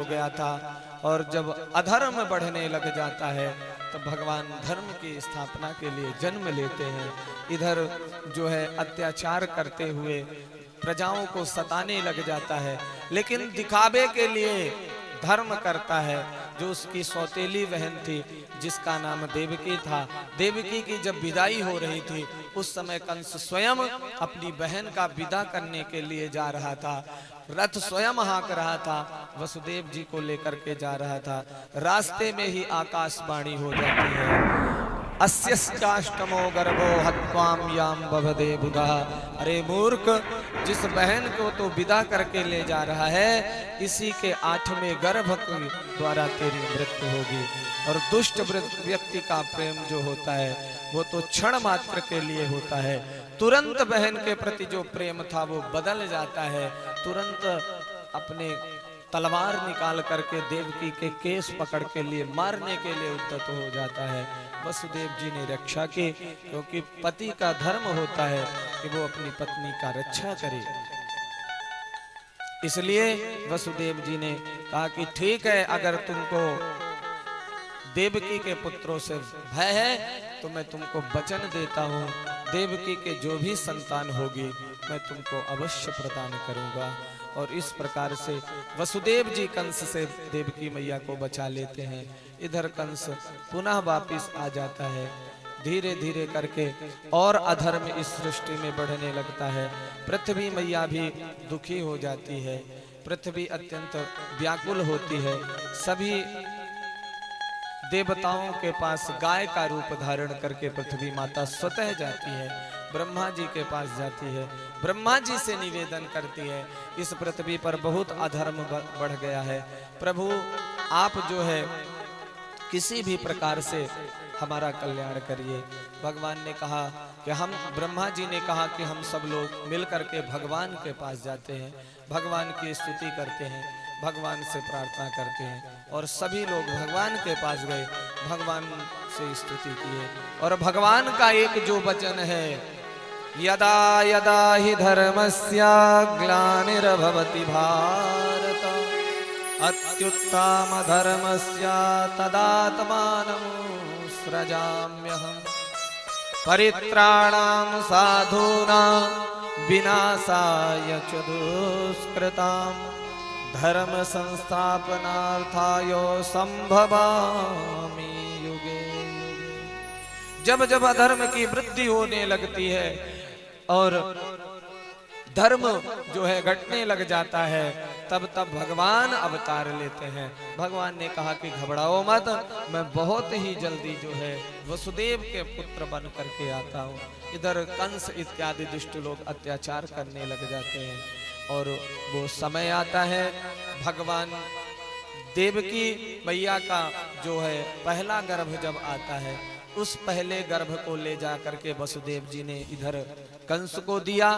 हो गया था। और जब अधर्म बढ़ने लग जाता है तो भगवान धर्म की स्थापना के लिए जन्म लेते हैं। इधर जो है अत्याचार करते हुए प्रजाओं को सताने लग जाता है, लेकिन दिखावे के लिए धर्म करता है। जो उसकी सौतेली बहन थी जिसका नाम देवकी था, देवकी की जब विदाई हो रही थी उस समय कंस स्वयं अपनी बहन का विदा करने के लिए जा रहा था। रथ स्वयं हाँक रहा था, वसुदेव जी को लेकर के जा रहा था। रास्ते में ही आकाशवाणी हो जाती है, अस्यष्टाष्टमो गर्भो हत्वाम याम बभदे बुधा। अरे मूर्ख, जिस बहन को तो विदा करके ले जा रहा है इसी के 8वें गर्भ के द्वारा तेरी मृत्यु होगी। और दुष्ट व्यक्ति का प्रेम जो होता है वो तो क्षण मात्र के लिए होता है, तुरंत बहन के प्रति जो प्रेम था वो बदल जाता है। तुरंत अपने तलवार निकाल करके देवकी के केस पकड़ के लिए मारने के लिए उद्यत हो जाता है। वसुदेव जी ने रक्षा की, क्योंकि पति का धर्म होता है कि वो अपनी पत्नी का रक्षा करे। इसलिए वसुदेव जी ने कहा कि ठीक है, अगर तुमको देवकी के पुत्रों से भय है तो मैं तुमको वचन देता हूँ, देवकी के जो भी संतान होगी मैं तुमको अवश्य प्रदान करूंगा। और इस प्रकार से वसुदेव जी कंस से देवकी मैया को बचा लेते हैं। इधर कंस पुनः वापिस आ जाता है। धीरे धीरे करके और अधर्म इस सृष्टि में बढ़ने लगता है। पृथ्वी मैया भी दुखी हो जाती है, पृथ्वी अत्यंत व्याकुल होती है। सभी देवताओं के पास गाय का रूप धारण करके पृथ्वी माता स्वतः जाती है, ब्रह्मा जी के पास जाती है, ब्रह्मा जी से निवेदन करती है, इस पृथ्वी पर बहुत अधर्म बढ़ गया है, प्रभु आप जो है किसी भी प्रकार से हमारा कल्याण करिए। भगवान ने कहा कि हम, ब्रह्मा जी ने कहा कि हम सब लोग मिलकर के भगवान के पास जाते हैं, भगवान की स्तुति करते हैं, भगवान से प्रार्थना करते हैं। और सभी लोग भगवान के पास गए, भगवान से स्तुति किए। और भगवान का एक जो वचन है, यदा यदा हि धर्मस्य ग्लानिर्भवति भारत अत्युत्तम धर्मस्य तदात्मानं सृजाम्यहम् परित्राणां साधूनां विनाशाय च दुष्कृतां धर्म संस्थापनार्थाय संभवामि युगे युगे। जब जब अधर्म की वृद्धि होने लगती है और धर्म जो है घटने लग जाता है, तब तब भगवान अवतार लेते हैं। भगवान ने कहा कि घबराओ मत, मैं बहुत ही जल्दी जो है वसुदेव के पुत्र बन करके आता हूँ। इधर कंस इत्यादि दुष्ट लोग अत्याचार करने लग जाते हैं और वो समय आता है, भगवान देवकी मैया का जो है पहला गर्भ जब आता है, उस पहले गर्भ को ले जा करके वसुदेव जी ने इधर कंस को दिया।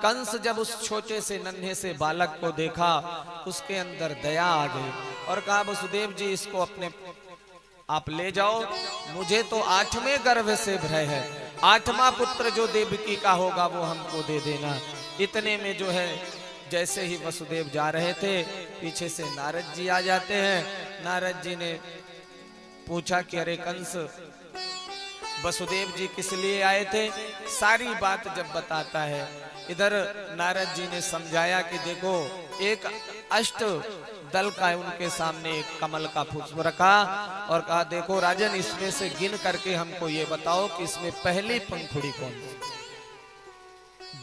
कंस जब उस छोटे से नन्हे से बालक को देखा, उसके अंदर दया आ गई और कहा वसुदेव जी इसको अपने आप ले जाओ, मुझे तो 8वें गर्भ से भय है, 8वां पुत्र जो देवकी का होगा वो हमको दे देना। इतने में जो है जैसे ही वसुदेव जा रहे थे, पीछे से नारद जी आ जाते हैं। नारद जी ने पूछा कि अरे कंस, वसुदेव जी किस लिए आए थे? सारी बात जब बताता है, इधर नारद जी ने समझाया कि देखो एक अष्ट दल का उनके सामने एक कमल का पुष्प रखा और कहा देखो राजन, इसमें से गिन करके हमको ये बताओ कि इसमें पहली पंखुड़ी कौन सी।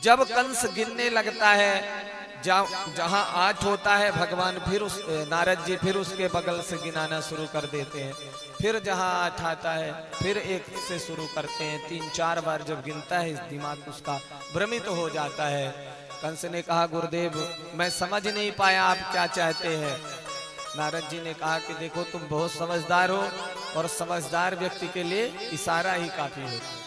जब कंस गिनने लगता है, जहां 8 होता है, भगवान फिर उस नारद जी फिर उसके बगल से गिनाना शुरू कर देते हैं। फिर जहां 8 आता है फिर 1 से शुरू करते हैं। 3-4 बार जब गिनता है दिमाग उसका भ्रमित हो जाता है। कंस ने कहा गुरुदेव मैं समझ नहीं पाया आप क्या चाहते हैं। नारद जी ने कहा कि देखो तुम बहुत समझदार हो और समझदार व्यक्ति के लिए इशारा ही काफी होता है,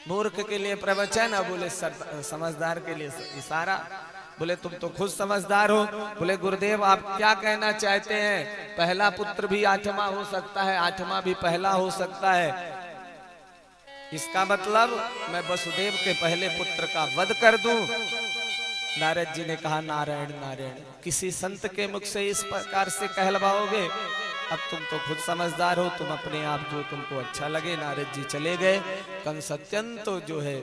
मूर्ख के लिए प्रवचन, अब बोले समझदार के लिए इशारा। बोले तुम तो खुद समझदार हो। बोले गुरुदेव आप क्या कहना चाहते हैं? पहला पुत्र भी 8वां हो सकता है, 8वां भी पहला हो सकता है। इसका मतलब मैं वसुदेव के पहले पुत्र का वध कर दूं। नारद जी ने कहा नारायण नारायण, किसी संत के मुख से इस प्रकार से कहलवाओगे? अब तुम तो खुद समझदार हो, तुम अपने आप जो तुमको अच्छा लगे। नारद जी चले गए। कंस अत्यंत तो जो है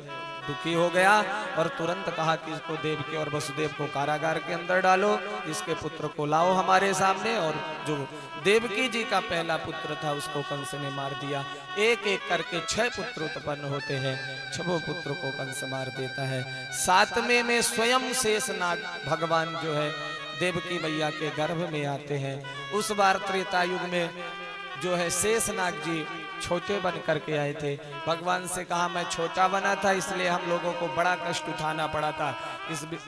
दुखी हो गया और तुरंत कहा कि इसको देवकी और वसुदेव को कारागार के अंदर डालो, इसके पुत्र को लाओ हमारे सामने। और जो देवकी जी का पहला पुत्र था उसको कंस ने मार दिया। एक एक करके 6 पुत्र उत्पन्न होते हैं, 6 पुत्र को कंस मार देता है। 7वें में स्वयं शेषनाग भगवान जो है देवकी मैया के गर्भ में आते हैं। उस बार त्रेता युग में जो है शेषनाग जी छोटे बन करके आए थे। भगवान से कहा मैं छोटा बना था इसलिए हम लोगों को बड़ा कष्ट उठाना पड़ा था,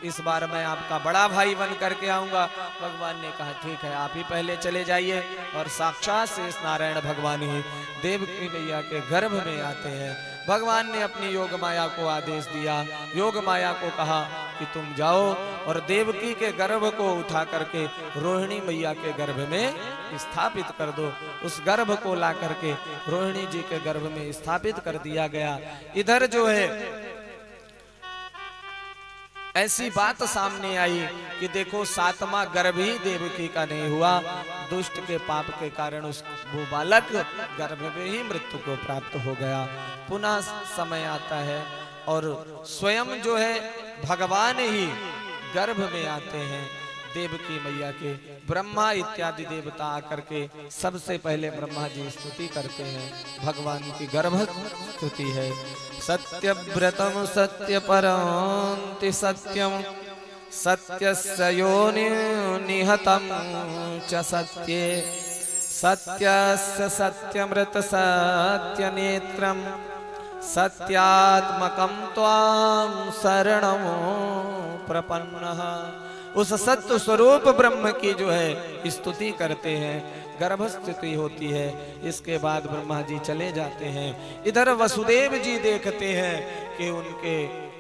इस बार मैं आपका बड़ा भाई बन करके आऊंगा। भगवान ने कहा ठीक है, आप ही पहले चले जाइए। और साक्षात शेष नारायण भगवान ही देवकी मैया के गर्भ में आते हैं। भगवान ने अपनी योग माया को आदेश दिया, योग माया को कहा कि तुम जाओ और देवकी के गर्भ को उठा करके रोहिणी मैया के गर्भ में स्थापित कर दो। उस गर्भ को ला करके रोहिणी जी के गर्भ में स्थापित कर दिया गया। इधर जो है ऐसी बात सामने आई कि देखो 7वां गर्भ ही देवकी का नहीं हुआ, दुष्ट के पाप के कारण वो बालक गर्भ में ही मृत्यु को प्राप्त हो गया। पुनः समय आता है और स्वयं जो है भगवान ही गर्भ में आते हैं देवकी मैया के। ब्रह्मा इत्यादि देवता आकर के सबसे पहले ब्रह्मा जी स्तुति करते हैं, भगवान की गर्भ स्तुति है। सत्यव्रतम सत्य परांति सत्यम सत्यस्य योनि निहतम च सत्ये सत्यस्य सत्यमृत सत्य नेत्रम सत्यात्मकम त्वां शरणं प्रपन्नः। उस सत्य स्वरूप ब्रह्म की जो है स्तुति करते हैं, गर्भ स्तुति होती है। इसके बाद ब्रह्मा जी चले जाते हैं। इधर वसुदेव जी देखते हैं कि उनके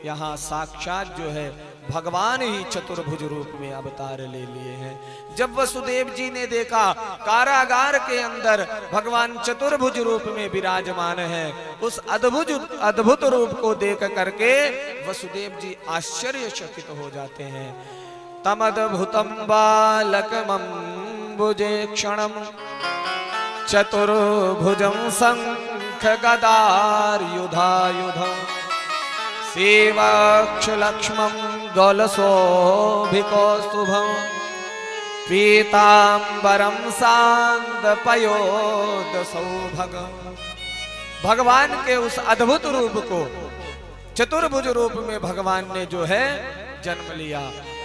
यहाँ साक्षात जो है भगवान ही चतुर्भुज रूप में अवतार ले लिए हैं। जब वसुदेव जी ने देखा कारागार के अंदर भगवान चतुर्भुज रूप में विराजमान है, उस अद्भुत रूप को देख करके वसुदेव जी आश्चर्यचकित हो जाते हैं। तमद्भुतम बालकमंबुजे क्षणम चतुर्भुजं शंख गदार युधायुधं सेवाक्षलक्ष्मं गौलशोभिकौस्तुभं पीतांबरं सांदपयोदसौभगं। भगवान के उस अद्भुत रूप को चतुर्भुज रूप में भगवान ने जो है जन्म लिया।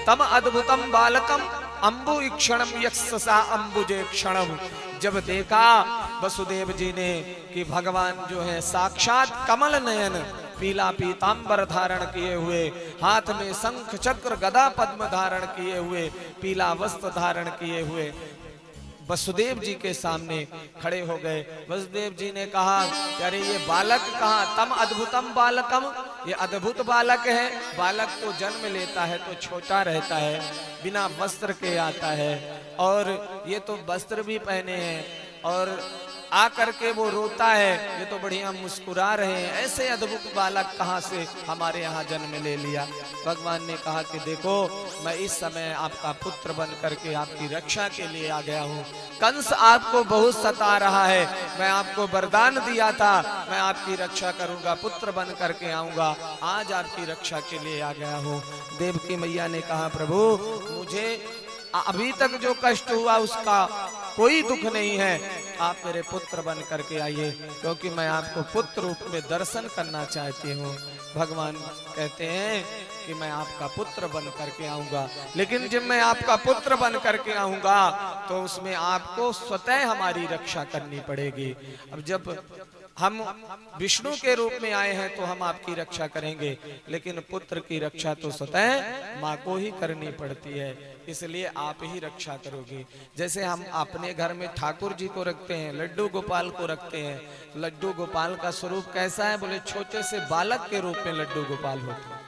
तम अद्भुतम बालकम अंबु क्षणम यक्षसा अंबुजे क्षणम। जब देखा वसुदेव जी ने कि भगवान जो है साक्षात कमल नयन पीला पीतांबर धारण किए हुए, हाथ में शंख चक्र गदा पद्म धारण किए हुए, पीला वस्त्र धारण किए हुए वसुदेव जी के सामने खड़े हो गए। वसुदेव जी ने कहा अरे ये बालक कहाँ? तम अद्भुतम बालकम, ये अद्भुत बालक है। बालक को जन्म लेता है तो छोटा रहता है, बिना वस्त्र के आता है, और ये तो वस्त्र भी पहने हैं और आकर के वो रोता है, ये तो बढ़िया मुस्कुरा रहे हैं। ऐसे अद्भुत बालक कहाँ से हमारे यहाँ जन्म ले लिया? भगवान ने कहा कि देखो मैं इस समय आपका पुत्र बन करके आपकी रक्षा के लिए आ गया हूँ। कंस आपको बहुत सता रहा है, मैं आपको वरदान दिया था मैं आपकी रक्षा करूंगा, पुत्र बन करके आऊंगा, आज आपकी रक्षा के लिए आ गया हूँ। देवकी मैया ने कहा प्रभु मुझे अभी तक जो कष्ट हुआ उसका कोई दुख नहीं है, आप मेरे पुत्र बन करके आइए, क्योंकि मैं आपको पुत्र रूप में दर्शन करना चाहती हूँ। भगवान कहते हैं कि मैं आपका पुत्र बन करके आऊंगा, लेकिन जब मैं आपका पुत्र बन करके आऊंगा तो उसमें आपको स्वतः हमारी रक्षा करनी पड़ेगी। अब जब हम विष्णु के रूप में आए हैं तो हम आपकी रक्षा करेंगे, लेकिन पुत्र की रक्षा तो स्वतः माँ को ही करनी पड़ती है, इसलिए आप ही रक्षा करोगी। जैसे हम अपने घर में ठाकुर जी को रखते हैं, लड्डू गोपाल को रखते हैं, लड्डू गोपाल का स्वरूप कैसा है? बोले छोटे से बालक के रूप में लड्डू गोपाल होते हैं।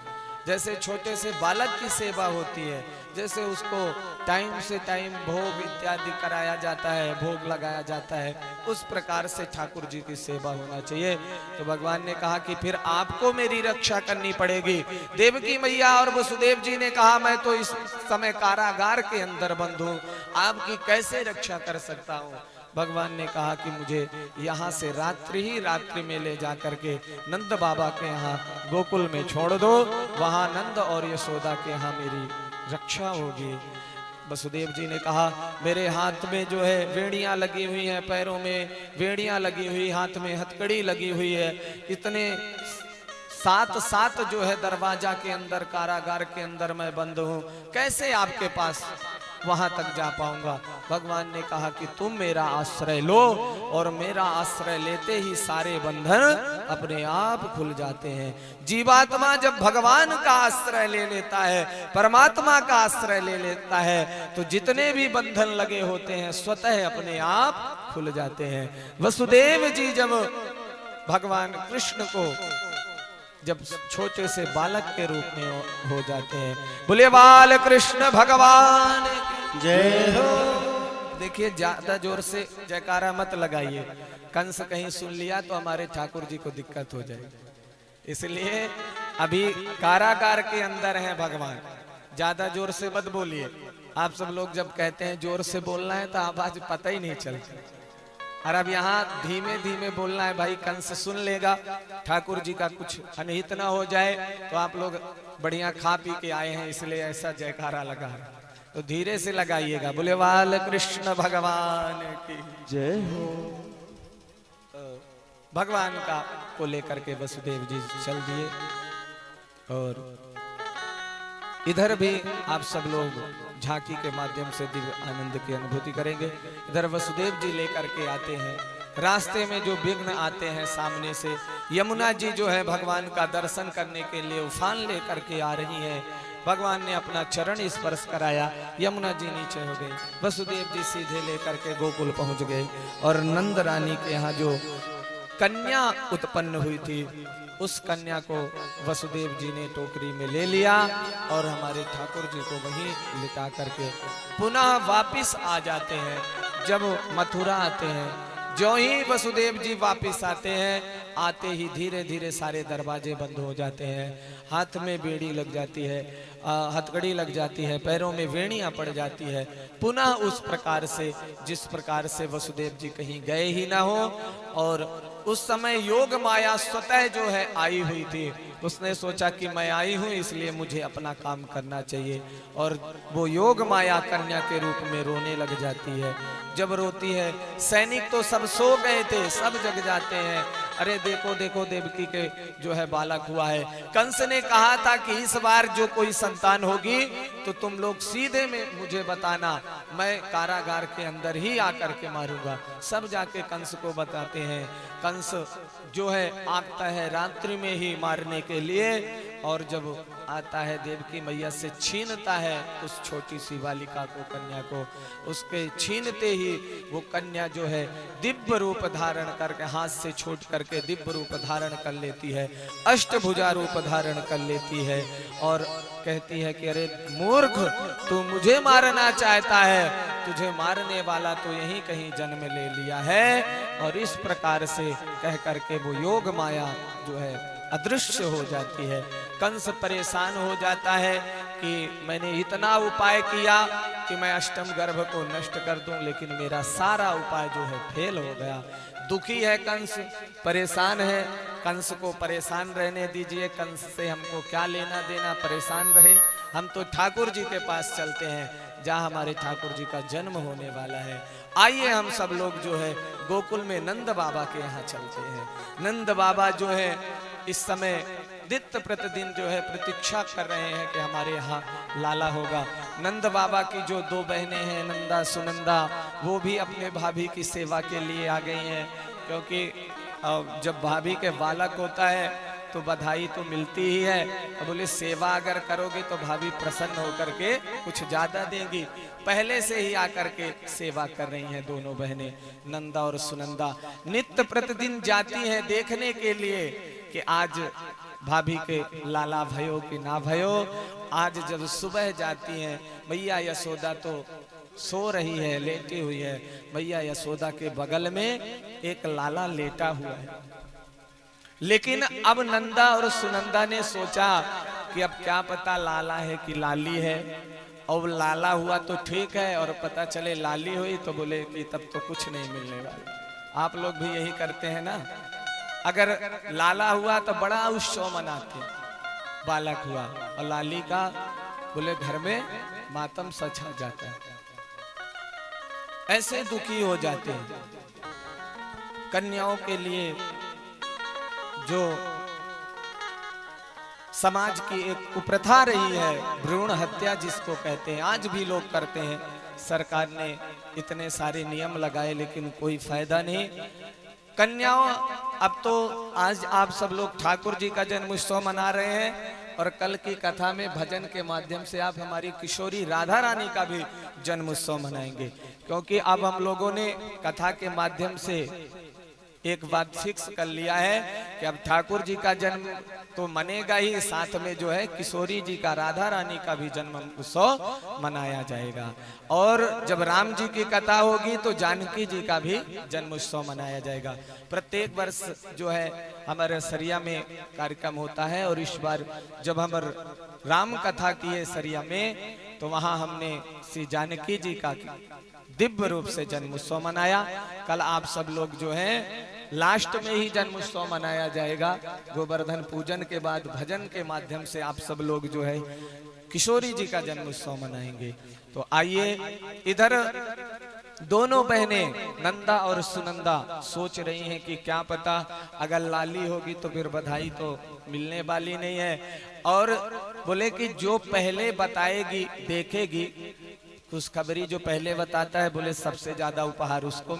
जैसे छोटे से बालक की सेवा होती है, जैसे उसको टाइम से टाइम भोग इत्यादि कराया जाता है, भोग लगाया जाता है, उस प्रकार से ठाकुर जी की सेवा होना चाहिए। तो भगवान ने कहा कि फिर आपको मेरी रक्षा करनी पड़ेगी। देवकी मैया और वसुदेव जी ने कहा मैं तो इस समय कारागार के अंदर बंद हूं, आपकी कैसे रक्षा कर सकता हूं। भगवान ने कहा कि मुझे यहाँ से रात्रि ही रात्रि में ले जाकर के नंद बाबा के यहाँ गोकुल में छोड़ दो, वहां नंद और यशोदा के यहाँ मेरी रक्षा होगी। वसुदेव जी ने कहा मेरे हाथ में जो है वेड़ियां लगी हुई हैं, पैरों में वेड़ियां लगी हुई, हाथ में हथकड़ी लगी हुई है, इतने सात जो है दरवाजा के अंदर, कारागार के अंदर मैं बंद हूं, कैसे आपके पास वहां तक जा पाऊंगा। भगवान ने कहा कि तुम मेरा आश्रय लो, और मेरा आश्रय लेते ही सारे बंधन अपने आप खुल जाते हैं। जीवात्मा जब भगवान का आश्रय ले लेता है, परमात्मा का आश्रय ले लेता है, तो जितने भी बंधन लगे होते हैं स्वतः अपने आप खुल जाते हैं। वसुदेव जी जब भगवान कृष्ण को जब छोटे से बालक के रूप में हो जाते हैं, बोले बाल कृष्ण भगवान जय हो। देखिए ज्यादा जोर से जयकारा मत लगाइए, कंस कहीं सुन लिया तो हमारे ठाकुर जी को दिक्कत हो जाएगी। इसलिए अभी कारागार के अंदर हैं भगवान, ज्यादा जोर से मत बोलिए। आप सब लोग जब कहते हैं जोर से बोलना है तो आवाज पता ही नहीं चलती, और अब यहाँ धीमे धीमे बोलना है भाई, कंस सुन लेगा, ठाकुर जी का कुछ अनहित ना हो जाए। तो आप लोग बढ़िया खा पी के आए हैं इसलिए ऐसा जयकारा लगा, तो धीरे से लगाइएगा। बोले बाल कृष्ण भगवान की जय हो। भगवान का को लेकर के वसुदेव जी चल दिए, और इधर भी आप सब लोग झांकी के माध्यम से दिव्य आनंद की अनुभूति करेंगे। इधर वसुदेव जी लेकर के आते हैं, रास्ते में जो विघ्न आते हैं सामने से, यमुना जी जो है भगवान का दर्शन करने के लिए उफान लेकर के आ रही हैं। भगवान ने अपना चरण स्पर्श कराया, यमुना जी नीचे हो गई, वसुदेव जी सीधे लेकर के गोकुल पहुंच गए, और नंद रानी के यहाँ जो कन्या उत्पन्न हुई थी उस कन्या को वसुदेव जी ने टोकरी में ले लिया, और हमारे ठाकुर जी को वहीं लिटा करके पुनः वापिस आ जाते हैं। जब मथुरा आते हैं, जो ही वसुदेव जी वापिस आते हैं, आते ही धीरे धीरे सारे दरवाजे बंद हो जाते हैं, हाथ में बेड़ी लग जाती है, हथकड़ी लग जाती है, पैरों में वेणियां पड़ जाती है। पुनः उस प्रकार से जिस प्रकार से वसुदेव जी कहीं गए ही ना हो, और उस समय योग माया स्वतः जो है आई हुई थी, उसने सोचा कि मैं आई हूं इसलिए मुझे अपना काम करना चाहिए, और वो योग माया कन्या के रूप में रोने लग जाती है। जब रोती है, सैनिक तो सब सो गए थे, सब जग जाते हैं, अरे देखो देखो देवकी के जो है बालक हुआ है। कंस ने कहा था कि इस बार जो कोई संतान होगी तो तुम लोग सीधे में मुझे बताना, मैं कारागार के अंदर ही आकर के मारूंगा। सब जाके कंस को बताते हैं। कंस जो है आता है रात्रि में ही मारने के लिए, और जब आता है देवकी मैया से छीनता है उस छोटी सी बालिका को, कन्या को, उसके छीनते ही वो कन्या जो है दिव्य रूप धारण करके, हाथ से छूट करके दिव्य रूप धारण कर लेती है, अष्टभुजा रूप धारण कर लेती है, और कहती है कि अरे मूर्ख, तू मुझे मारना चाहता है, तुझे मारने वाला तो यहीं कहीं जन्म ले लिया है। और इस प्रकार से कह करके वो योग माया जो है अदृश्य हो जाती है। कंस परेशान हो जाता है कि मैंने इतना उपाय किया कि मैं अष्टम गर्भ को नष्ट कर दूं, लेकिन मेरा सारा उपाय जो है फेल हो गया। दुखी है कंस, परेशान है। कंस को परेशान रहने दीजिए, कंस से हमको क्या लेना देना, परेशान रहे। हम तो ठाकुर जी के पास चलते हैं जहाँ हमारे ठाकुर जी का जन्म होने वाला है। आइए हम सब लोग जो है गोकुल में नंद बाबा के यहाँ चलते हैं। नंद बाबा जो है इस समय नित्य प्रतिदिन जो है प्रतीक्षा कर रहे हैं कि हमारे यहाँ लाला होगा। नंद बाबा की जो दो बहनें हैं, नंदा सुनंदा, वो भी अपने भाभी की सेवा के लिए आ गई हैं, क्योंकि जब भाभी के बालक होता है तो बधाई तो मिलती ही है। अब बोले सेवा अगर करोगे तो भाभी प्रसन्न होकर के कुछ ज्यादा देंगी। पहले से ही आकर के सेवा कर रही हैं दोनों बहनें, नंदा और सुनंदा। नित्य प्रतिदिन जाती हैं देखने के लिए कि आज भाभी के लाला भयो कि ना भयो। आज जब सुबह जाती हैं, मैया यशोदा तो सो रही है, लेटी हुई है। मैया यशोदा के बगल में एक लाला लेटा हुआ है। लेकिन अब नंदा और सुनंदा ने सोचा कि अब क्या पता लाला है कि लाली है, और लाला हुआ तो ठीक है, और पता चले लाली हुई तो बोले कि तब तो कुछ नहीं मिलने वाला। आप लोग भी यही करते हैं ना, अगर लाला हुआ तो बड़ा उत्सव मनाते, बालक हुआ और लाली का बोले घर में मातम सा छा जाता है, ऐसे दुखी हो जाते हैं। कन्याओं के लिए जो समाज की एक कुप्रथा रही है, भ्रूण हत्या जिसको कहते हैं, आज भी लोग करते हैं। सरकार ने इतने सारे नियम लगाए लेकिन कोई फायदा नहीं। कन्याओं, अब तो आज आप सब लोग ठाकुर जी का जन्मोत्सव मना रहे हैं, और कल की कथा में भजन के माध्यम से आप हमारी किशोरी राधा रानी का भी जन्मोत्सव मनाएंगे। क्योंकि अब हम लोगों ने कथा के माध्यम से एक बात फिक्स कर लिया है कि अब ठाकुर जी का जन्म तो मनेगा ही, साथ में जो है किशोरी जी का, राधा रानी का भी जन्म उत्सव मनाया जाएगा। और जब राम जी की कथा होगी तो जानकी जी का भी जन्म उत्सव मनाया जाएगा। प्रत्येक वर्ष जो है हमारे सरिया में कार्यक्रम होता है, और इस बार जब हम राम कथा किए सरिया में, तो वहां हमने श्री जानकी जी का दिव्य रूप से जन्मोत्सव मनाया। कल आप सब लोग जो हैं लास्ट में ही जन्मोत्सव मनाया जाएगा। गोवर्धन पूजन के बाद भजन के माध्यम से आप सब लोग जो है किशोरी जी का जन्मोत्सव मनाएंगे। तो आइए, इधर दोनों बहनें नंदा और सुनंदा सोच रही हैं कि क्या पता अगर लाली होगी तो फिर बधाई तो मिलने वाली नहीं है, और बोले कि जो पहले बताएगी, देखेगी, खुशखबरी जो पहले बताता है, बोले सबसे ज्यादा उपहार उसको